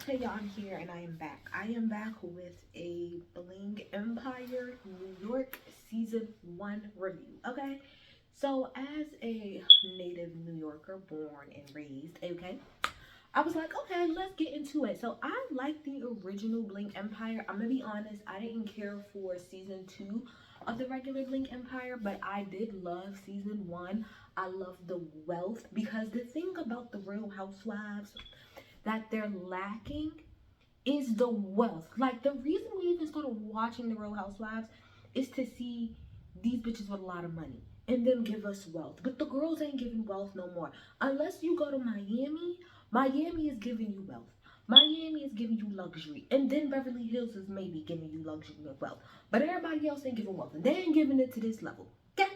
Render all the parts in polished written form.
Hey y'all, I'm here and I am back. I am back with a Bling Empire New York Season 1 review, okay? So, as a native New Yorker, born and raised, okay, I was like, okay, let's get into it. So, I like the original Bling Empire. I'm gonna be honest, I didn't care for Season 2 of the regular Bling Empire, but I did love Season 1. I love the wealth because the thing about the Real Housewives that they're lacking is the wealth. Like, the reason we even started watching the Real Housewives is to see these bitches with a lot of money and them give us wealth. But the girls ain't giving wealth no more. Unless you go to Miami, Miami is giving you wealth. Miami is giving you luxury. And then Beverly Hills is maybe giving you luxury and wealth. But everybody else ain't giving wealth. And they ain't giving it to this level. Okay?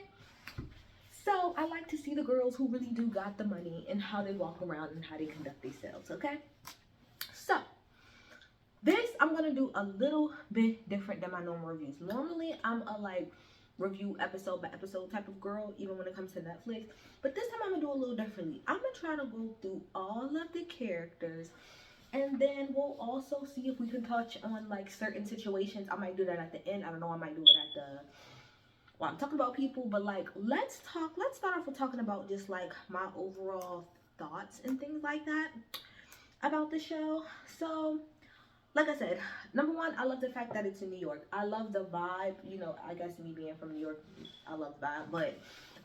So I like to see the girls who really do got the money and how they walk around and how they conduct themselves, okay? So this I'm gonna do a little bit different than my normal reviews. Normally I'm a review episode by episode type of girl, even when it comes to Netflix. But this time I'm gonna do a little differently. I'm gonna try to go through all of the characters, and then we'll also see if we can touch on like certain situations. I might do that at the end. I don't know, I might do it at the I'm talking about people, but like let's start off with talking about just like my overall thoughts and things like that about the show. So like I said, number one, I love the fact that it's in New York. I love the vibe. You know, I guess me being from New York, I love the vibe. But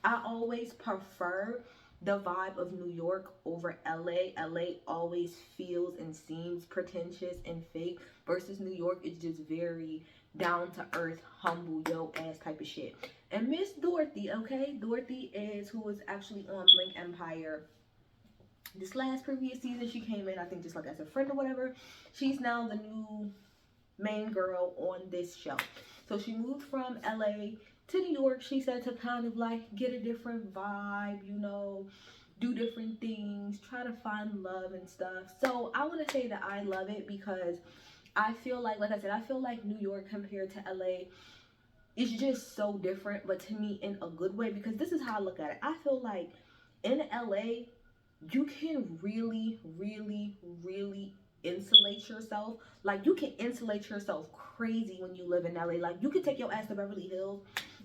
I always prefer the vibe of New York over LA. LA always feels and seems pretentious and fake. Versus New York, it's just very down to earth, humble, yo ass type of shit. And Miss Dorothy, okay? Dorothy is who was actually on Bling Empire this last previous season. She came in, I think, just like as a friend or whatever. She's now the new main girl on this show. So she moved from LA to New York, she said, to kind of like get a different vibe, you know, do different things, try to find love and stuff. So I want to say that I love it because I feel like I said, I feel like New York compared to LA is just so different, but to me in a good way, because this is how I look at it. I feel like in LA, you can really, really, really insulate yourself. Like, you can insulate yourself crazy when you live in LA. Like, you can take your ass to Beverly Hills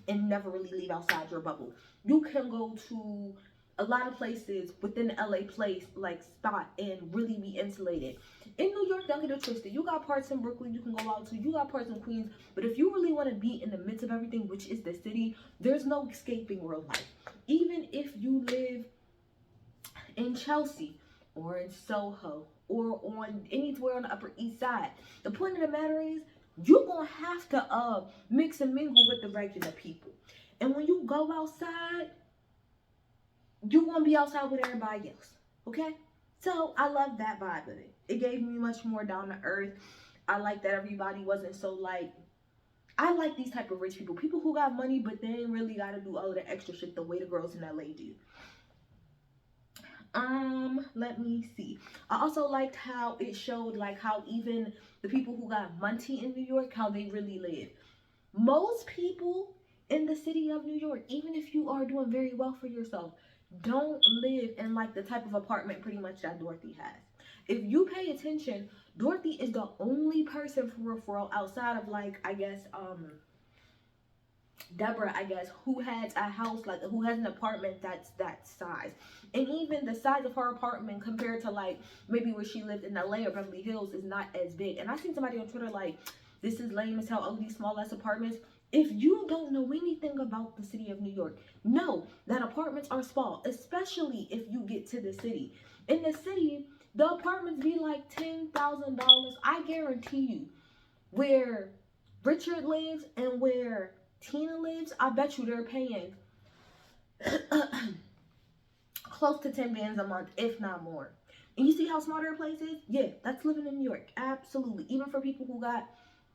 and never really leave outside your bubble. You can go to a lot of places within the LA place, like, spot, and really be insulated. In New York, don't get it twisted. You got parts in Brooklyn you can go out to. You got parts in Queens. But if you really want to be in the midst of everything, which is the city, there's no escaping real life. Even if you live in Chelsea or in Soho or on anywhere on the Upper East Side, the point of the matter is you're gonna have to mix and mingle with the regular people. And when you go outside, you're gonna be outside with everybody else. Okay? So I love that vibe of it. It gave me much more down to earth. I like that everybody wasn't so like, I like these type of rich people. People who got money, but they ain't really gotta do all of the extra shit the way the girls in LA do. Let me see. I also liked how it showed like how even the people who got money in New York, how they really live. Most people in the city of New York, even if you are doing very well for yourself, don't live in like the type of apartment pretty much that Dorothy has. If you pay attention, Dorothy is the only person for real outside of like, I guess, Deborah, I guess, who has a house, like, who has an apartment that's that size. And even the size of her apartment compared to, like, maybe where she lived in LA or Beverly Hills is not as big. And I seen somebody on Twitter like, this is lame as hell, all these small ass apartments. If you don't know anything about the city of New York, know that apartments are small, especially if you get to the city. In the city, the apartments be like $10,000. I guarantee you, where Richard lives and where Tina lives, I bet you they're paying close to 10 bands a month, if not more. And you see how small their place is? Yeah, that's living in New York. Absolutely. Even for people who got,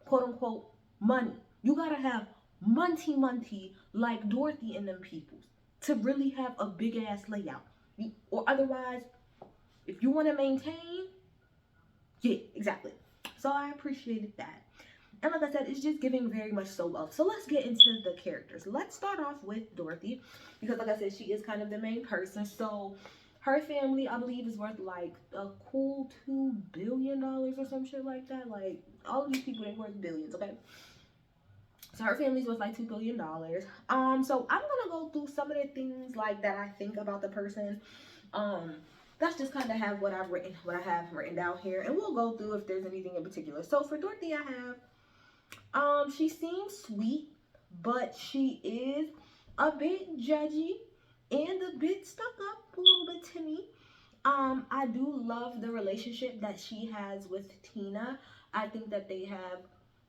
quote unquote, money. You gotta have money like Dorothy and them peoples to really have a big ass layout. Or otherwise, if you want to maintain, yeah, exactly. So I appreciated that. And like I said, it's just giving very much so love. So let's get into the characters. Let's start off with Dorothy, because like I said, she is kind of the main person. So Her family, I believe, is worth like a cool $2 billion or some shit like that. Like all of these people, they worth billions. Okay. So her family's worth like $2 billion. So I'm gonna go through some of the things like that I think about the person. Um, that's just kind of have what I have written down here, and we'll go through if there's anything in particular. So for Dorothy, I have she seems sweet, but she is a bit judgy and a bit stuck up, a little bit to me. I do love the relationship that she has with Tina. I think that they have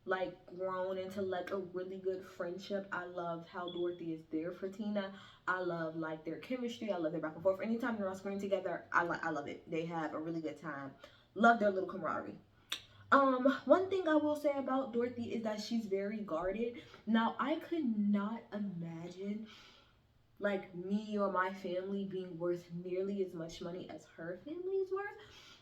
like grown into like a really good friendship. I love how Dorothy is there for Tina. I love like their chemistry. I love their back and forth. Anytime they're on screen together, I love it. They have a really good time. Love their little camaraderie. One thing I will say about Dorothy is that she's very guarded. Now, I could not imagine like me or my family being worth nearly as much money as her family is worth.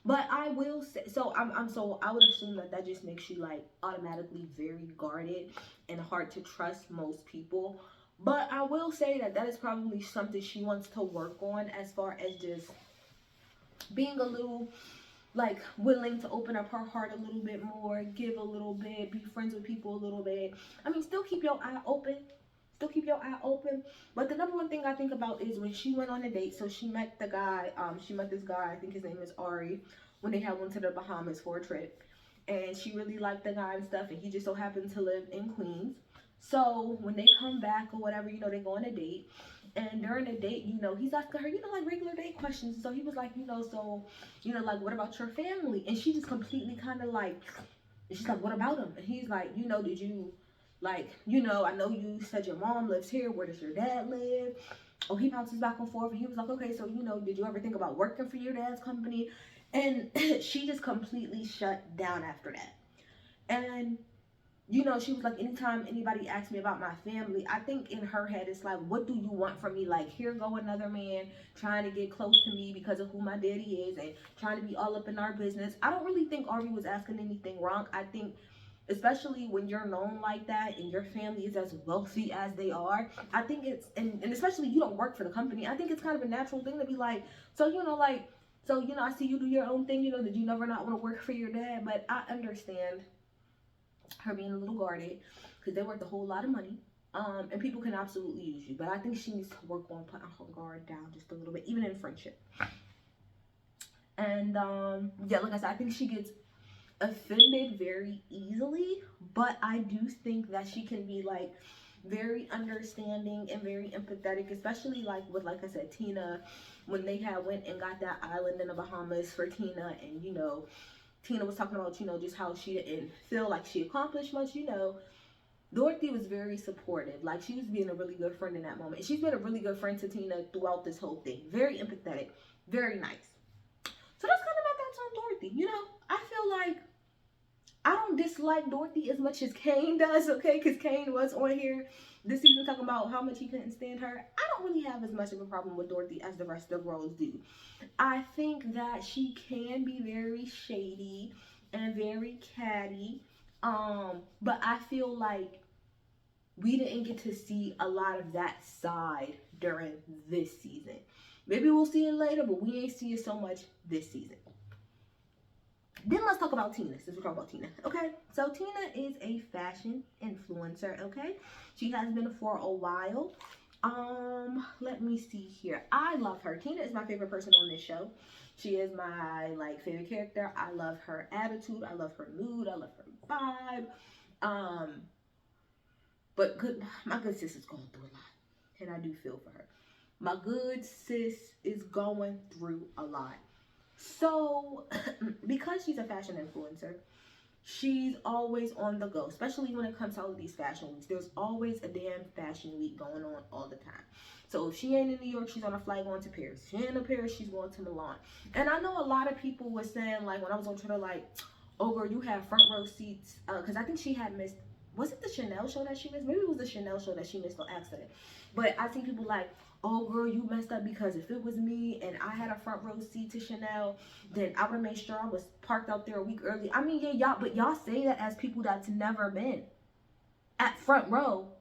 But I will say, so so I would assume that that just makes you like automatically very guarded and hard to trust most people. But I will say that that is probably something she wants to work on as far as just being a little like willing to open up her heart a little bit more, give a little bit, be friends with people a little bit. I mean, still keep your eye open. Still keep your eye open. But the number one thing I think about is when she went on a date. So she met the guy, she met this guy, I think his name is Ari, when they had went to the Bahamas for a trip. And she really liked the guy and stuff, and he just so happened to live in Queens. So when they come back or whatever, they go on a date. And during the date, he's asking her, like regular date questions. So he was like, so, like, what about your family? And she just completely kind of like, she's like, what about him? And he's like, did you, like, I know you said your mom lives here. Where does your dad live? Oh, he bounces back and forth. And he was like, okay, so, did you ever think about working for your dad's company? And she just completely shut down after that. And she was like, anytime anybody asks me about my family, I think in her head, it's like, what do you want from me? Like, here go another man trying to get close to me because of who my daddy is and trying to be all up in our business. I don't really think Arby was asking anything wrong. I think, especially when you're known like that and your family is as wealthy as they are, I think it's, and especially you don't work for the company, I think it's kind of a natural thing to be like, so, I see you do your own thing, did you never not want to work for your dad? But I understand her being a little guarded because they're worth a whole lot of money. And people can absolutely use you. But I think she needs to work on putting her guard down just a little bit, even in friendship. And yeah, like I said, I think she gets offended very easily, but I do think that she can be like very understanding and very empathetic, especially like with, like I said, Tina, when they had went and got that island in the Bahamas for Tina, and Tina was talking about, just how she didn't feel like she accomplished much, Dorothy was very supportive. Like, she was being a really good friend in that moment. She's been a really good friend to Tina throughout this whole thing. Very empathetic. Very nice. So that's kind of my thoughts on Dorothy. I feel like I don't dislike Dorothy as much as Kane does, okay? Because Kane was on here this season talking about how much he couldn't stand her. I don't really have as much of a problem with Dorothy as the rest of the girls do. I think that she can be very shady and very catty. But I feel like we didn't get to see a lot of that side during this season. Maybe we'll see it later, but we ain't see it so much this season. Then let's talk about Tina, since we're talking about Tina, okay? So Tina is a fashion influencer, okay? She has been for a while. Let me see here. I love her. Tina is my favorite person on this show. She is my, like, favorite character. I love her attitude. I love her mood. I love her vibe. But my good sis is going through a lot, and I do feel for her. My good sis is going through a lot. So, because she's a fashion influencer, she's always on the go, especially when it comes to all of these fashion weeks. There's always a damn fashion week going on all the time. So if she ain't in New York, she's on a flight going to Paris. If she ain't in Paris, she's going to Milan. And I know a lot of people were saying, like, when I was on Twitter, like, oh, girl, you have front row seats. Because I think she had missed, was it the Chanel show that she missed? Maybe it was the Chanel show that she missed on accident. But I see people like, oh, girl, you messed up, because if it was me and I had a front row seat to Chanel, then I would have made sure I was parked out there a week early. I mean, yeah, y'all say that as people that's never been at front row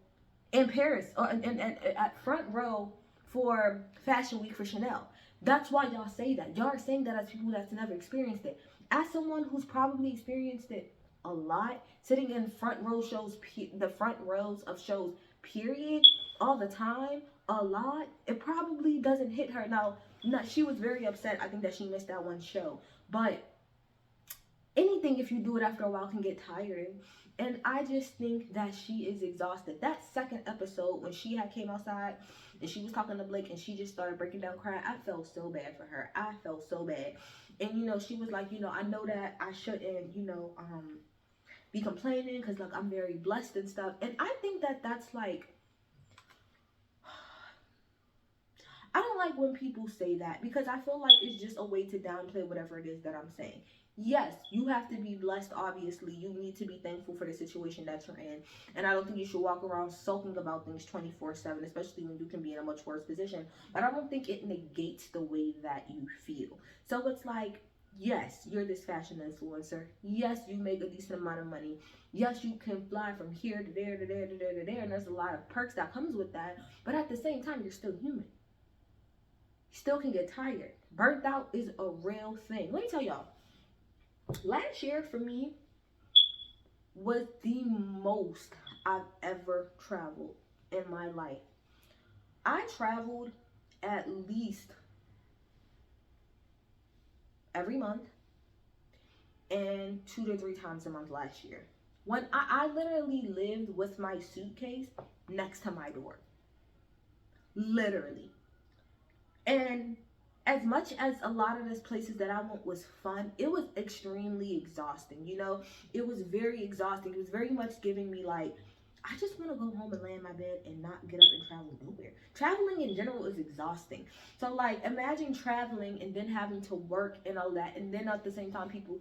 in Paris, or at front row for Fashion Week for Chanel. That's why y'all say that. Y'all are saying that as people that's never experienced it. As someone who's probably experienced it a lot, sitting in front row shows, the front rows of shows, period, all the time, a lot, it probably doesn't hit her. Now, she was very upset. I think that she missed that one show. But anything, if you do it after a while, can get tiring. And I just think that she is exhausted. That second episode, when she had came outside and she was talking to Blake and she just started breaking down crying, I felt so bad for her. I felt so bad. And she was like, I know that I shouldn't, be complaining because like I'm very blessed and stuff. And I think that that's like, I don't like when people say that, because I feel like it's just a way to downplay whatever it is that I'm saying. Yes, you have to be blessed, obviously. You need to be thankful for the situation that you're in. And I don't think you should walk around sulking about things 24/7, especially when you can be in a much worse position. But I don't think it negates the way that you feel. So it's like, yes, you're this fashion influencer. Yes, you make a decent amount of money. Yes, you can fly from here to there to there to there to there. And there's a lot of perks that comes with that. But at the same time, you're still human. You still can get tired. Burnt out is a real thing. Let me tell y'all. Last year for me was the most I've ever traveled in my life. I traveled at least every month and 2 to 3 times a month last year. When I literally lived with my suitcase next to my door. Literally. And as much as a lot of those places that I went was fun, it was extremely exhausting. It was very exhausting. It was very much giving me like, I just want to go home and lay in my bed and not get up and travel nowhere. Traveling in general is exhausting. So like, imagine traveling and then having to work and all that, and then at the same time people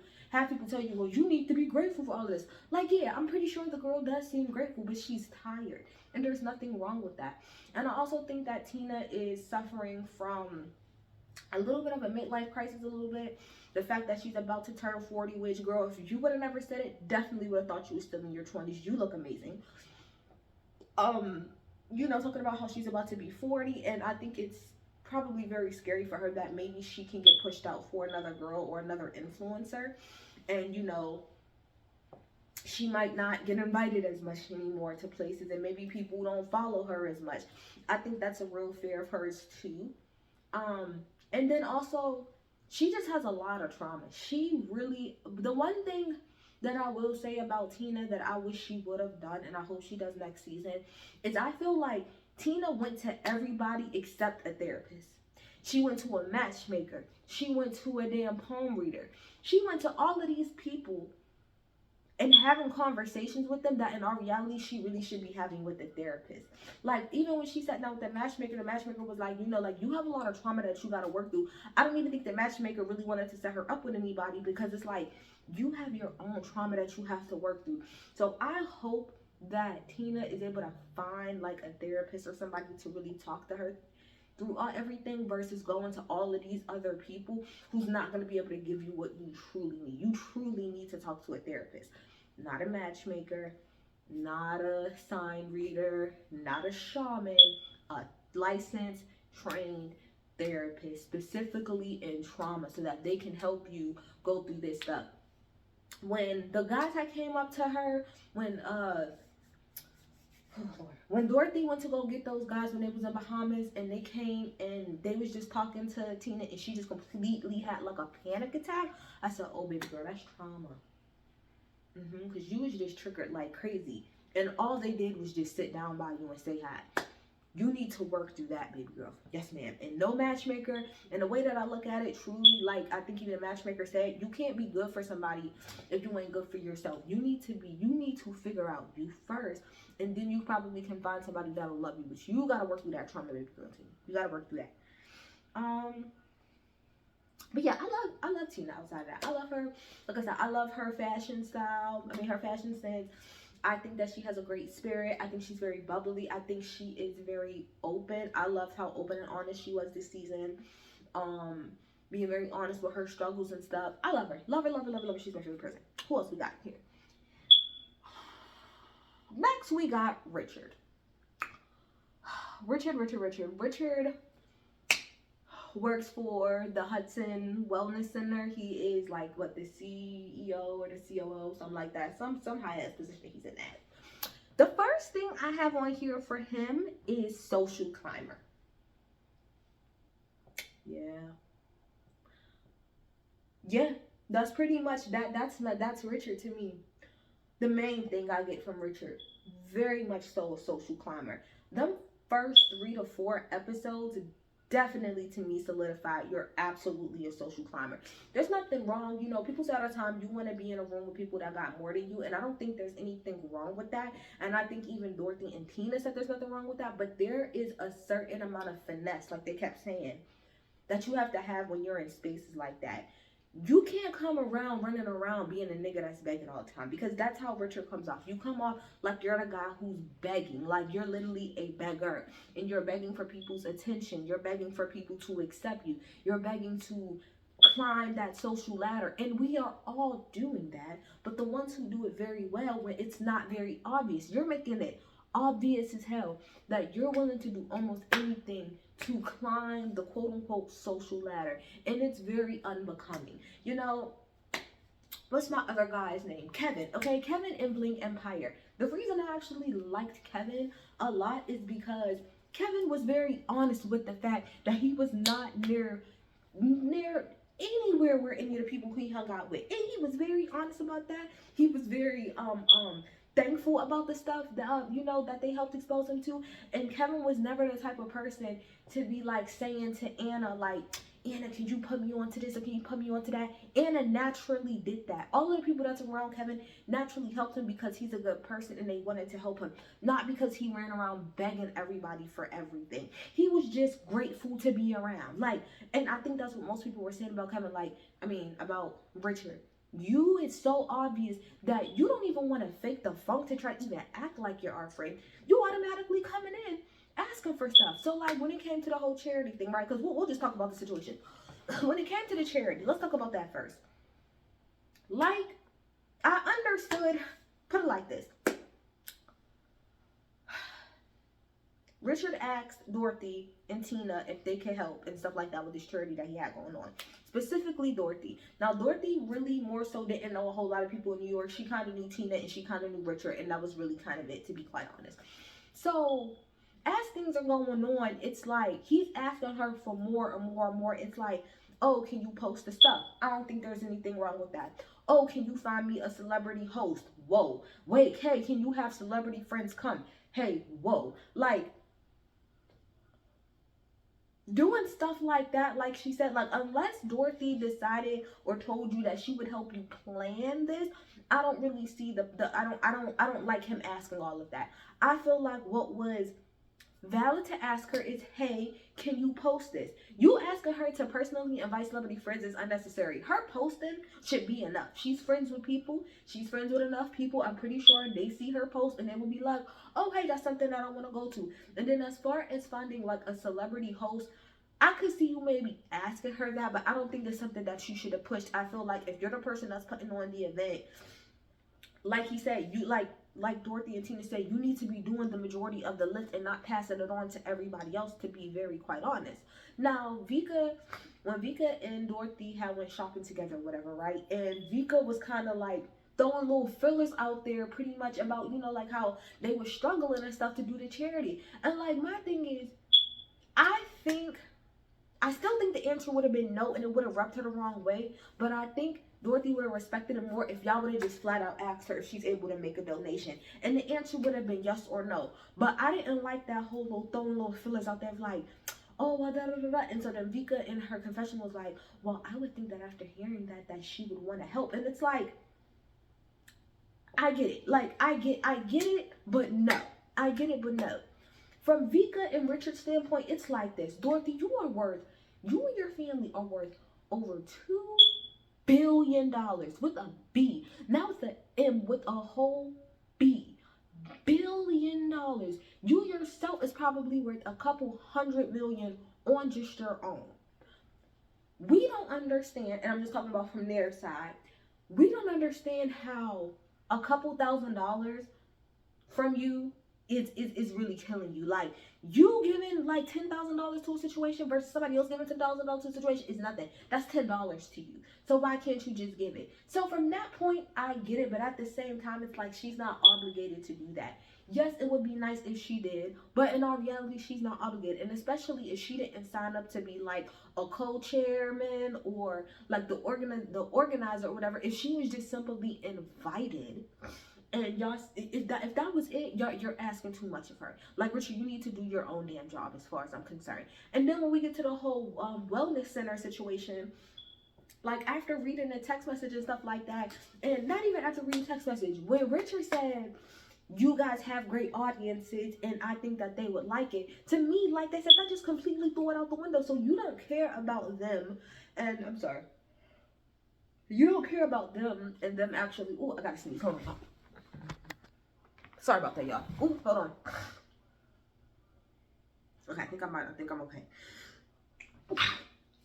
tell you, well, you need to be grateful for all of this. Like, yeah, I'm pretty sure the girl does seem grateful, but she's tired, and there's nothing wrong with that. And I also think that Tina is suffering from a little bit of a midlife crisis, a little bit. The fact that she's about to turn 40, which, girl, if you would have never said it, definitely would have thought you were still in your 20s. You look amazing. Talking about how she's about to be 40, and I think it's probably very scary for her that maybe she can get pushed out for another girl or another influencer, and she might not get invited as much anymore to places, and maybe people don't follow her as much. I think that's a real fear of hers too. And then also, she just has a lot of trauma. The one thing that I will say about Tina that I wish she would have done, and I hope she does next season, is I feel like Tina went to everybody except a therapist. She went to a matchmaker. She went to a damn palm reader. She went to all of these people and having conversations with them that in our reality she really should be having with the therapist. Like, even when she sat down with the matchmaker was like, you have a lot of trauma that you got to work through. I don't even think the matchmaker really wanted to set her up with anybody, because it's like, you have your own trauma that you have to work through. So I hope that Tina is able to find like a therapist or somebody to really talk to her through everything, versus going to all of these other people who's not going to be able to give you what you truly need. You truly need to talk to a therapist, not a matchmaker, not a sign reader, not a shaman, a licensed, trained therapist, specifically in trauma, so that they can help you go through this stuff. When the guys that came up to her, when Dorothy went to go get those guys when they was in Bahamas, and they came and they was just talking to Tina, and she just completely had like a panic attack, I said, oh baby girl, that's trauma. Because you was just triggered like crazy, and all they did was just sit down by you and say hi. You need to work through that, baby girl. Yes, ma'am. And no matchmaker. And the way that I look at it, truly, like I think even a matchmaker said, you can't be good for somebody if you ain't good for yourself. You need to figure out you first, and then you probably can find somebody that'll love you. But you gotta work through that trauma, baby girl. You gotta work through that. But yeah, I love Tina outside of that. I love her. Like I said, I love her fashion style. Her fashion sense. I think that she has a great spirit. I think she's very bubbly. I think she is very open. I loved how open and honest she was this season. Being very honest with her struggles and stuff. I love her. Love her, love her, love her, love her. She's my favorite person. Who else we got here? Next, we got Richard. Richard. works for the Hudson Wellness Center. He is like what, the CEO or the COO, something like that. Some high ass position he's in that. The first thing I have on here for him is social climber. Yeah, that's pretty much that. That's Richard to me. The main thing I get from Richard, very much so a social climber. Them first 3 to 4 episodes definitely to me solidified you're absolutely a social climber. There's nothing wrong, you know, people say all the time you want to be in a room with people that got more than you, and I don't think there's anything wrong with that. And I think even Dorothy and Tina said there's nothing wrong with that, but there is a certain amount of finesse, like they kept saying, that you have to have when you're in spaces like that. You can't come around running around being a nigga that's begging all the time, because that's how Richard comes off. You come off like you're the guy who's begging, like you're literally a beggar, and you're begging for people's attention. You're begging for people to accept you. You're begging to climb that social ladder, and we are all doing that. But the ones who do it very well, when it's not very obvious, you're making it obvious as hell that you're willing to do almost anything to climb the quote-unquote social ladder, and it's very unbecoming. You know, what's my other guy's name? Kevin. Okay, Kevin in Bling Empire. The reason I actually liked Kevin a lot is because Kevin was very honest with the fact that he was not near anywhere where any of the people he hung out with, and he was very honest about that. He was very thankful about the stuff that you know, that they helped expose him to. And Kevin was never the type of person to be like saying to Anna, like, Anna, can you put me onto this or can you put me onto that? Anna naturally did that. All of the people that's around Kevin naturally helped him because he's a good person and they wanted to help him, not because he ran around begging everybody for everything. He was just grateful to be around. Like, and I think that's what most people were saying about Kevin, like, I mean, about Richard. It's so obvious that you don't even want to fake the funk to try to even act like you're our friend. You automatically coming in asking for stuff. So like when it came to the whole charity thing, right? Because we'll just talk about the situation. When it came to the charity, let's talk about that first. Like, I understood, put it like this. Richard asked Dorothy and Tina if they could help and stuff like that with this charity that he had going on. Specifically Dorothy. Now Dorothy really more so didn't know a whole lot of people in New York. She kind of knew Tina and she kind of knew Richard, and that was really kind of it, to be quite honest. So as things are going on, it's like he's asking her for more and more and more. It's like, oh, can you post the stuff? I don't think there's anything wrong with that. Oh, can you find me a celebrity host? Whoa. Wait, hey, can you have celebrity friends come? Hey, whoa. Like, doing stuff like that, like she said, like, unless Dorothy decided or told you that she would help you plan this, I don't really see I don't like him asking all of that. I feel like what was valid to ask her is, hey, can you post this? You asking her to personally invite celebrity friends is unnecessary. Her posting should be enough. She's friends with people. She's friends with enough people. I'm pretty sure they see her post and they will be like, oh, hey, that's something that I want to go to. And then as far as finding like a celebrity host, I could see you maybe asking her that, but I don't think it's something that you should have pushed. I feel like if you're the person that's putting on the event, like he said, you like Dorothy and Tina said, you need to be doing the majority of the list and not passing it on to everybody else, to be very quite honest. Now, when Vika and Dorothy had went shopping together, whatever, right? And Vika was kind of like throwing little fillers out there pretty much about, you know, like how they were struggling and stuff to do the charity. And like, my thing is, I still think the answer would have been no, and it would have rubbed her the wrong way. But I think Dorothy would have respected it more if y'all would have just flat out asked her if she's able to make a donation. And the answer would have been yes or no. But I didn't like that whole little throwing little fillers out there of like, oh, well, da da da da. And so then Vika in her confession was like, well, I would think that after hearing that she would want to help. And it's like, I get it. Like, I get it, but no. I get it, but no. From Vika and Richard's standpoint, it's like this. Dorothy, you and your family are worth over $2 billion with a B. Now it's an M with a whole B. $billion. You yourself is probably worth a couple $100 million on just your own. We don't understand, and I'm just talking about from their side, we don't understand how a couple $1,000s from you it's really killing you. Like, you giving like $10,000 to a situation versus somebody else giving $10,000 to a situation is nothing. That's $10 to you. So why can't you just give it? So from that point, I get it, but at the same time, it's like she's not obligated to do that. Yes, it would be nice if she did, but in all reality, she's not obligated. And especially if she didn't sign up to be like a co-chairman or like the organizer or whatever. If she was just simply invited, and y'all, if that was it, you're asking too much of her. Like, Richard, you need to do your own damn job as far as I'm concerned. And then when we get to the whole wellness center situation, like after reading the text message and stuff like that, and not even after reading text message, when Richard said, you guys have great audiences and I think that they would like it, to me, like they said, that just completely threw it out the window. So you don't care about them, and I'm sorry, you don't care about them and them actually, oh, I gotta sneeze, hold on. Sorry about that, y'all. Oh, hold on. Okay, I think I'm okay.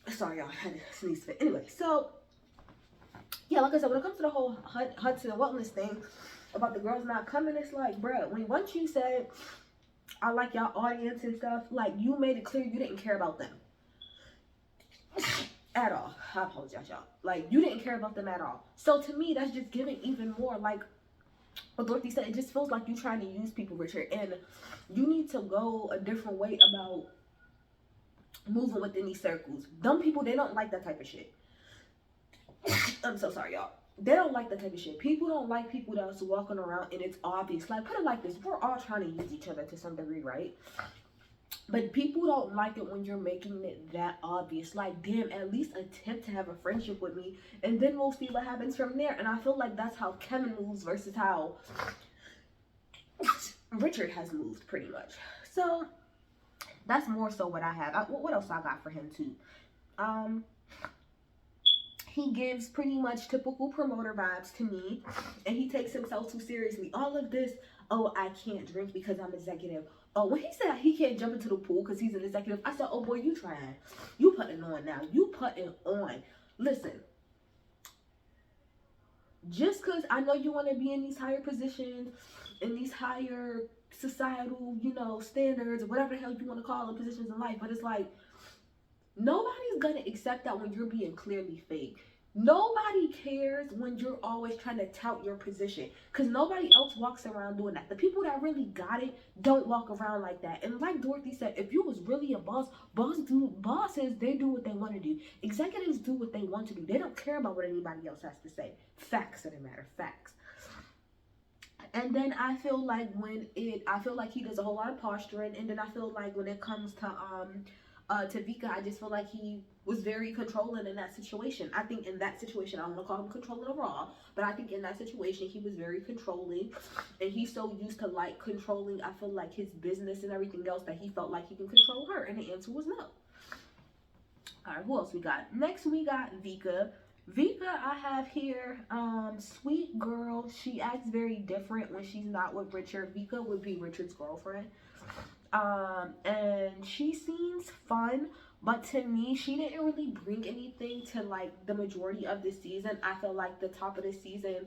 Sorry, y'all, I had a sneeze fit. Anyway, so yeah, like I said, when it comes to the whole Hudson Wellness thing about the girls not coming, it's like, bruh, once you said I like y'all audience and stuff, like, you made it clear you didn't care about them at all. I apologize, y'all. Like, you didn't care about them at all. So to me, that's just giving even more, like what Dorothy said, it just feels like you're trying to use people, Richard, and you need to go a different way about moving within these circles. Dumb people, they don't like that type of shit. I'm so sorry, y'all. They don't like that type of shit. People don't like people that's walking around and it's obvious. Like, put it like this, we're all trying to use each other to some degree, right? But people don't like it when you're making it that obvious. Like, damn, at least attempt to have a friendship with me, and then we'll see what happens from there. And I feel like that's how Kevin moves versus how Richard has moved, pretty much. So that's more so what I have. What else I got for him too? He gives pretty much typical promoter vibes to me, and he takes himself too seriously. All of this, oh, I can't drink because I'm executive. Oh, when he said he can't jump into the pool because he's an executive, I said, oh boy, you trying. You putting on now. You putting on. Listen, just because I know you want to be in these higher positions, in these higher societal, standards, or whatever the hell you want to call them, positions in life, but it's like, nobody's going to accept that when you're being clearly fake. Nobody cares when you're always trying to tout your position, because nobody else walks around doing that. The people that really got it don't walk around like that. And like Dorothy said, if you was really a boss, bosses, they do what they want to do. Executives do what they want to do. They don't care about what anybody else has to say. Facts of the matter, facts. And then I feel like he does a whole lot of posturing. And then I feel like when it comes to Vika, I just feel like he was very controlling in that situation. I think in that situation, I don't want to call him controlling overall, but I think in that situation, he was very controlling, and he's so used to like controlling, I feel like, his business and everything else, that he felt like he can control her, and the answer was no. All right, who else we got? Next, we got Vika. Vika, I have here, sweet girl. She acts very different when she's not with Richard. Vika would be Richard's girlfriend. And she seems fun, but to me, she didn't really bring anything to like the majority of the season. I feel like the top of the season,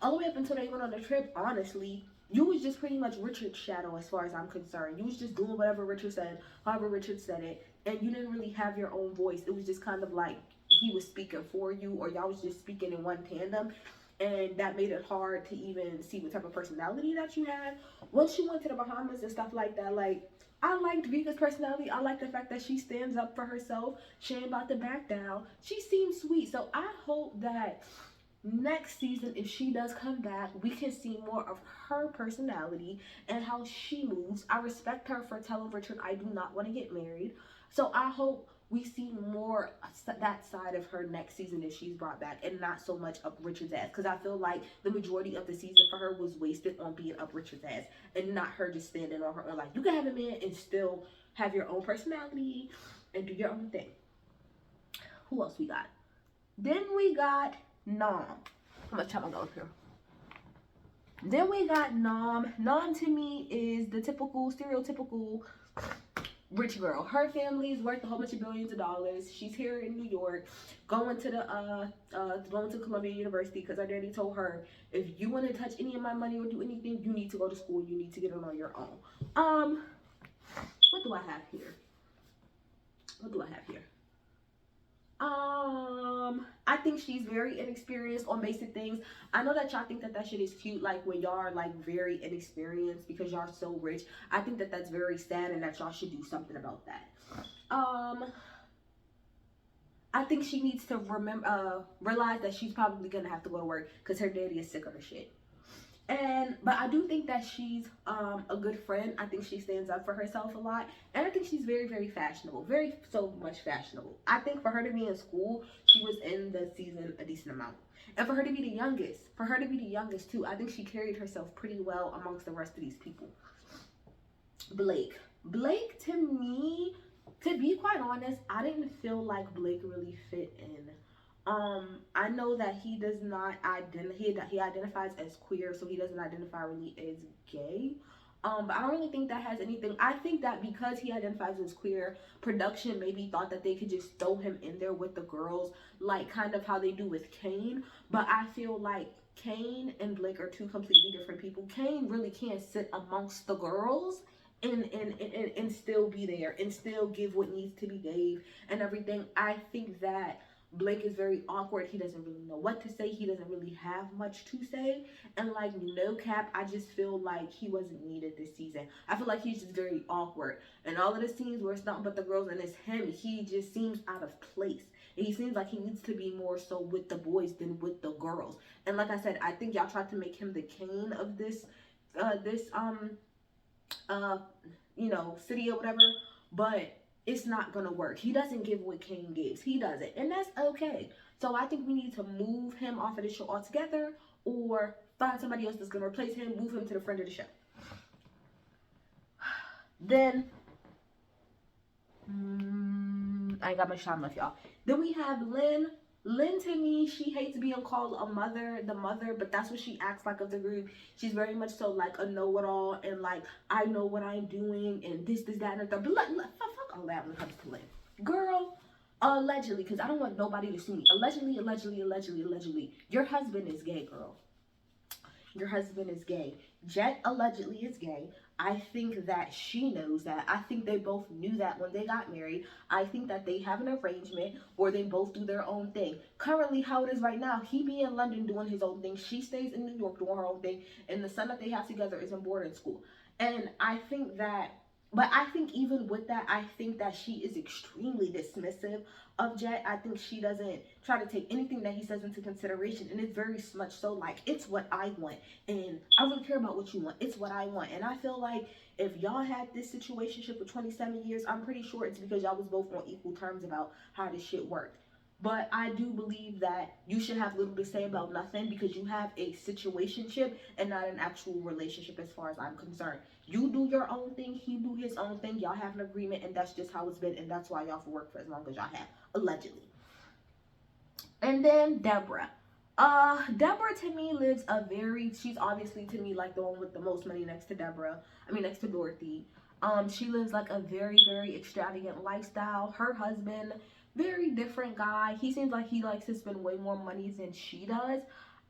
all the way up until they went on the trip, honestly, you was just pretty much Richard's shadow as far as I'm concerned. You was just doing whatever Richard said, however Richard said it, and you didn't really have your own voice. It was just kind of like he was speaking for you, or y'all was just speaking in one tandem. And that made it hard to even see what type of personality that you had. Once she went to the Bahamas and stuff like that, like, I liked Vika's personality. I like the fact that she stands up for herself. She ain't about to back down. She seems sweet. So I hope that next season, if she does come back, we can see more of her personality and how she moves. I respect her for telling Richard, I do not want to get married. So I hope we see more that side of her next season if she's brought back, and not so much up Richard's ass, because I feel like the majority of the season for her was wasted on being up Richard's ass and not her just standing on her own. Like, you can have a man and still have your own personality and do your own thing. Who else we got? Then we got Nom. How much time I got up here? Then we got Nom. Nom to me is the typical, stereotypical rich girl. Her family is worth a whole bunch of billions of dollars. She's here in New York, going to Columbia University because I already told her, if you want to touch any of my money or do anything, you need to go to school. You need to get it on your own. What do I have here? What do I have here? I think she's very inexperienced on basic things. I know that y'all think that that shit is cute, like when y'all are like very inexperienced because y'all so rich. I think that that's very sad and that y'all should do something about that. I think she needs to realize that she's probably gonna have to go to work because her daddy is sick of her shit. But I do think that she's a good friend. I think she stands up for herself a lot, and I think she's very, very fashionable, very so much fashionable. I think for her to be in school, she was in the season a decent amount, and for her to be the youngest too, I think she carried herself pretty well amongst the rest of these people. Blake to me, to be quite honest, I didn't feel like Blake really fit in. I know that he does not he identifies as queer, so he doesn't identify really as gay. But I don't really think that has anything. I think that because he identifies as queer, production maybe thought that they could just throw him in there with the girls, like kind of how they do with Kane. But I feel like Kane and Blake are two completely different people. Kane really can't sit amongst the girls and still be there and still give what needs to be gave and everything. I think that Blake is very awkward. He doesn't really know what to say. He doesn't really have much to say. And like, no cap, I just feel like he wasn't needed this season. I feel like he's just very awkward. And all of the scenes where it's nothing but the girls and it's him, he just seems out of place. And he seems like he needs to be more so with the boys than with the girls. And like I said, I think y'all tried to make him the Kane of this city or whatever. But it's not gonna work. He doesn't give what Kane gives. He doesn't, and that's okay. So I think we need to move him off of the show altogether, or find somebody else that's gonna replace him, move him to the front of the show. Then, I ain't got much time left, y'all. Then we have Lynn. Lynn, to me, she hates being called the mother, but that's what she acts like of the group. She's very much so like a know-it-all, and like, I know what I'm doing, and this, that, and the third. But fuck all that when it comes to Lynn. Girl, allegedly, because I don't want nobody to sue me. Allegedly, your husband is gay, girl. Your husband is gay. Jet allegedly is gay. I think that she knows that. I think they both knew that when they got married. I think that they have an arrangement where they both do their own thing. Currently, how it is right now, he be in London doing his own thing. She stays in New York doing her own thing. And the son that they have together is in boarding school. And I think that, but I think even with that, I think that she is extremely dismissive of Jet. I think she doesn't try to take anything that he says into consideration, and it's very much so like, it's what I want, and I don't really care about what you want, it's what I want. And I feel like if y'all had this situationship for 27 years, I'm pretty sure it's because y'all was both on equal terms about how this shit worked. But I do believe that you should have little to say about nothing because you have a situationship and not an actual relationship as far as I'm concerned. You do your own thing, he do his own thing, y'all have an agreement, and that's just how it's been, and that's why y'all for work for as long as y'all have, allegedly. And then Deborah. Deborah to me lives she's obviously to me like the one with the most money next to Dorothy. She lives like a very, very extravagant lifestyle. Her husband, very different guy. He seems like he likes to spend way more money than she does.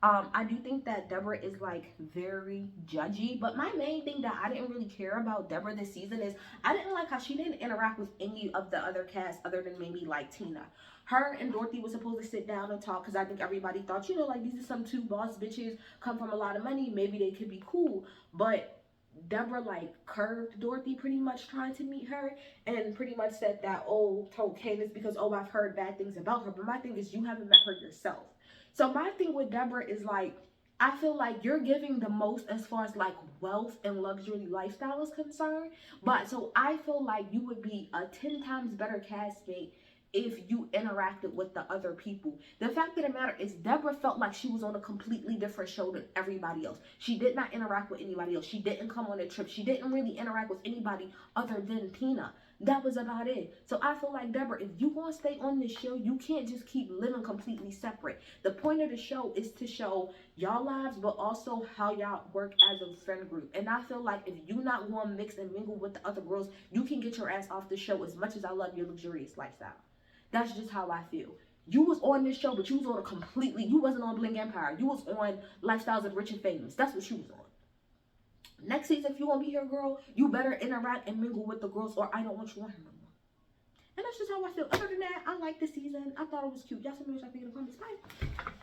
I do think that Deborah is like very judgy, but my main thing that I didn't really care about Deborah this season is I didn't like how she didn't interact with any of the other cast other than maybe like Tina. Her and Dorothy was supposed to sit down and talk because I think everybody thought, like these are some two boss bitches, come from a lot of money, maybe they could be cool. But Deborah like curved Dorothy pretty much trying to meet her and pretty much said that, told Candace because, I've heard bad things about her. But my thing is you haven't met her yourself. So my thing with Deborah is like, I feel like you're giving the most as far as like wealth and luxury lifestyle is concerned. But so I feel like you would be a 10 times better castmate if you interacted with the other people. The fact of the matter is Deborah felt like she was on a completely different show than everybody else. She did not interact with anybody else. She didn't come on a trip. She didn't really interact with anybody other than Tina. That was about it. So I feel like, Deborah, if you want to stay on this show, you can't just keep living completely separate. The point of the show is to show y'all lives, but also how y'all work as a friend group. And I feel like if you not going to mix and mingle with the other girls, you can get your ass off the show, as much as I love your luxurious lifestyle. That's just how I feel. You was on this show, but you was on a completely, you wasn't on Bling Empire. You was on Lifestyles of Rich and Famous. That's what you was on. Next season, if you want to be here, girl, you better interact and mingle with the girls, or I don't want you on here no more. And that's just how I feel. Other than that, I like the season. I thought it was cute. Y'all tell me what y'all think in the comments. Bye.